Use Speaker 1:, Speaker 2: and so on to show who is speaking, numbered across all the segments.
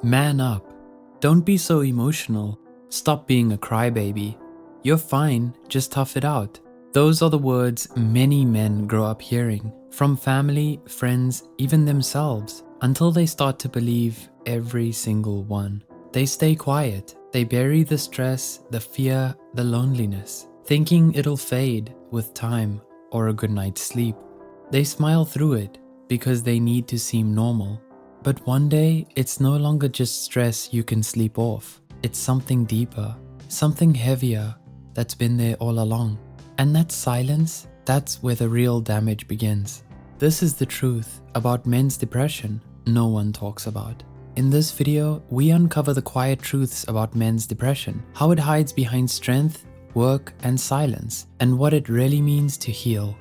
Speaker 1: Man up. Don't be so emotional. Stop being a crybaby. You're fine, just tough it out. Those are the words many men grow up hearing from family, friends, even themselves, until they start to believe every single one. They stay quiet. They bury the stress, the fear, the loneliness, thinking it'll fade with time or a good night's sleep. They smile through it because they need to seem normal. But one day, it's no longer just stress you can sleep off. It's something deeper, something heavier that's been there all along. And that silence, that's where the real damage begins. This is the truth about men's depression no one talks about. In this video, we uncover the quiet truths about men's depression, how it hides behind strength, work, and silence, and what it really means to heal.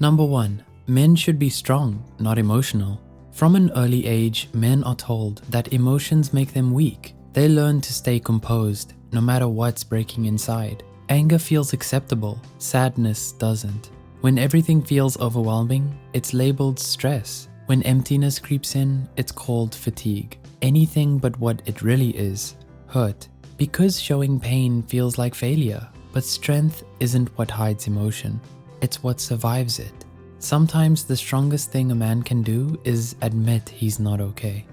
Speaker 1: Number 1. Men should be strong, not emotional. From an early age, men are told that emotions make them weak. They learn to stay composed, no matter what's breaking inside. Anger feels acceptable, sadness doesn't. When everything feels overwhelming, it's labeled stress. When emptiness creeps in, it's called fatigue. Anything but what it really is, hurt. Because showing pain feels like failure. But strength isn't what hides emotion, it's what survives it. Sometimes the strongest thing a man can do is admit he's not okay.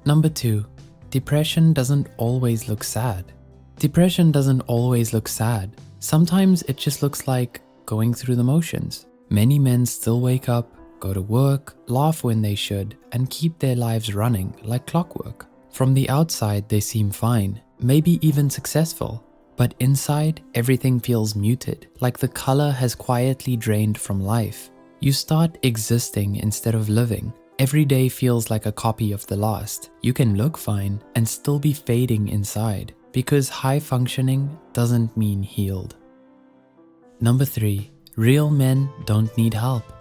Speaker 1: Number 2. Depression doesn't always look sad. Depression doesn't always look sad. Sometimes it just looks like going through the motions. Many men still wake up, go to work, laugh when they should, and keep their lives running like clockwork. From the outside, they seem fine, maybe even successful. But inside, everything feels muted, like the color has quietly drained from life. You start existing instead of living. Every day feels like a copy of the last. You can look fine and still be fading inside, because high functioning doesn't mean healed. Number 3. Real men don't need help.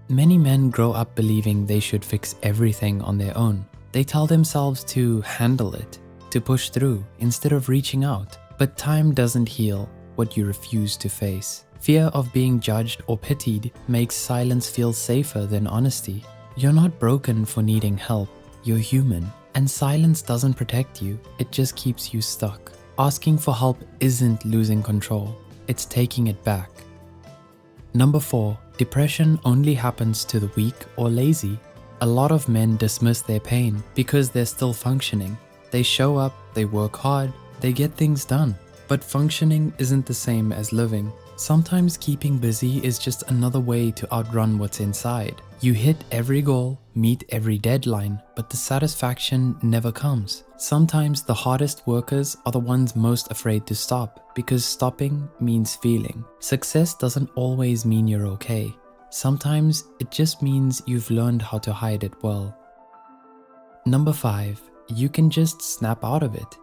Speaker 1: Many men grow up believing they should fix everything on their own. They tell themselves to handle it, to push through instead of reaching out. But time doesn't heal what you refuse to face. Fear of being judged or pitied makes silence feel safer than honesty. You're not broken for needing help. You're human. And silence doesn't protect you. It just keeps you stuck. Asking for help isn't losing control. It's taking it back. Number 4. Depression only happens to the weak or lazy. A lot of men dismiss their pain because they're still functioning. They show up, they work hard, they get things done, but functioning isn't the same as living. Sometimes keeping busy is just another way to outrun what's inside. You hit every goal, meet every deadline, but the satisfaction never comes. Sometimes the hardest workers are the ones most afraid to stop, because stopping means feeling. Success doesn't always mean you're okay. Sometimes it just means you've learned how to hide it well. Number 5. You can just snap out of it.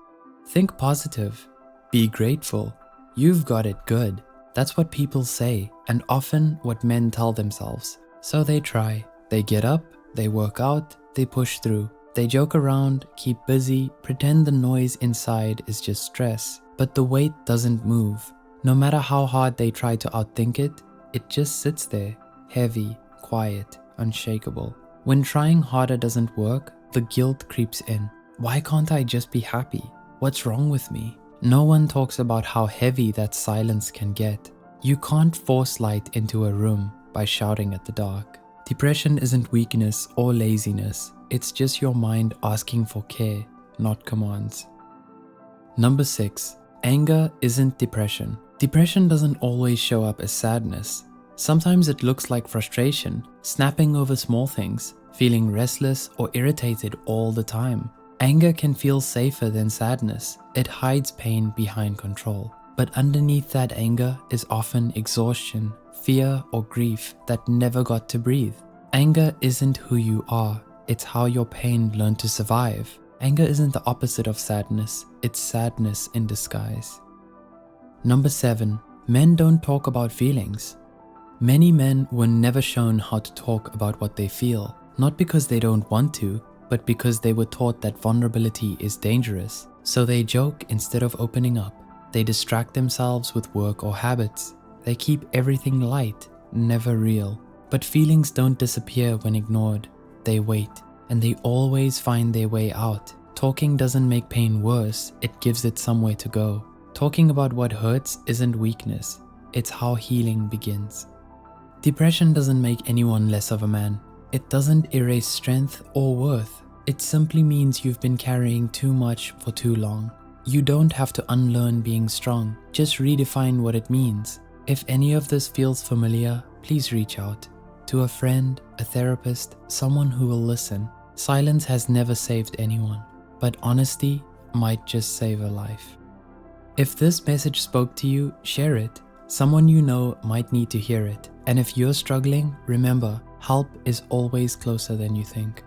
Speaker 1: Think positive. Be grateful. You've got it good. That's what people say, and often what men tell themselves. So they try. They get up, they work out, they push through. They joke around, keep busy, pretend the noise inside is just stress. But the weight doesn't move. No matter how hard they try to outthink it, it just sits there, heavy, quiet, unshakable. When trying harder doesn't work, the guilt creeps in. Why can't I just be happy? What's wrong with me? No one talks about how heavy that silence can get. You can't force light into a room by shouting at the dark. Depression isn't weakness or laziness. It's just your mind asking for care, not commands. Number 6. Anger isn't depression. Depression doesn't always show up as sadness. Sometimes it looks like frustration, snapping over small things, feeling restless or irritated all the time. Anger can feel safer than sadness. It hides pain behind control. But underneath that anger is often exhaustion, fear, or grief that never got to breathe. Anger isn't who you are. It's how your pain learned to survive. Anger isn't the opposite of sadness. It's sadness in disguise. Number 7. Men don't talk about feelings. Many men were never shown how to talk about what they feel, not because they don't want to, but because they were taught that vulnerability is dangerous. So they joke instead of opening up. They distract themselves with work or habits. They keep everything light, never real. But feelings don't disappear when ignored. They wait, and they always find their way out. Talking doesn't make pain worse, it gives it somewhere to go. Talking about what hurts isn't weakness, it's how healing begins. Depression doesn't make anyone less of a man. It doesn't erase strength or worth. It simply means you've been carrying too much for too long. You don't have to unlearn being strong, just redefine what it means. If any of this feels familiar, please reach out to a friend, a therapist, someone who will listen. Silence has never saved anyone, but honesty might just save a life. If this message spoke to you, share it. Someone you know might need to hear it. And if you're struggling, remember, help is always closer than you think.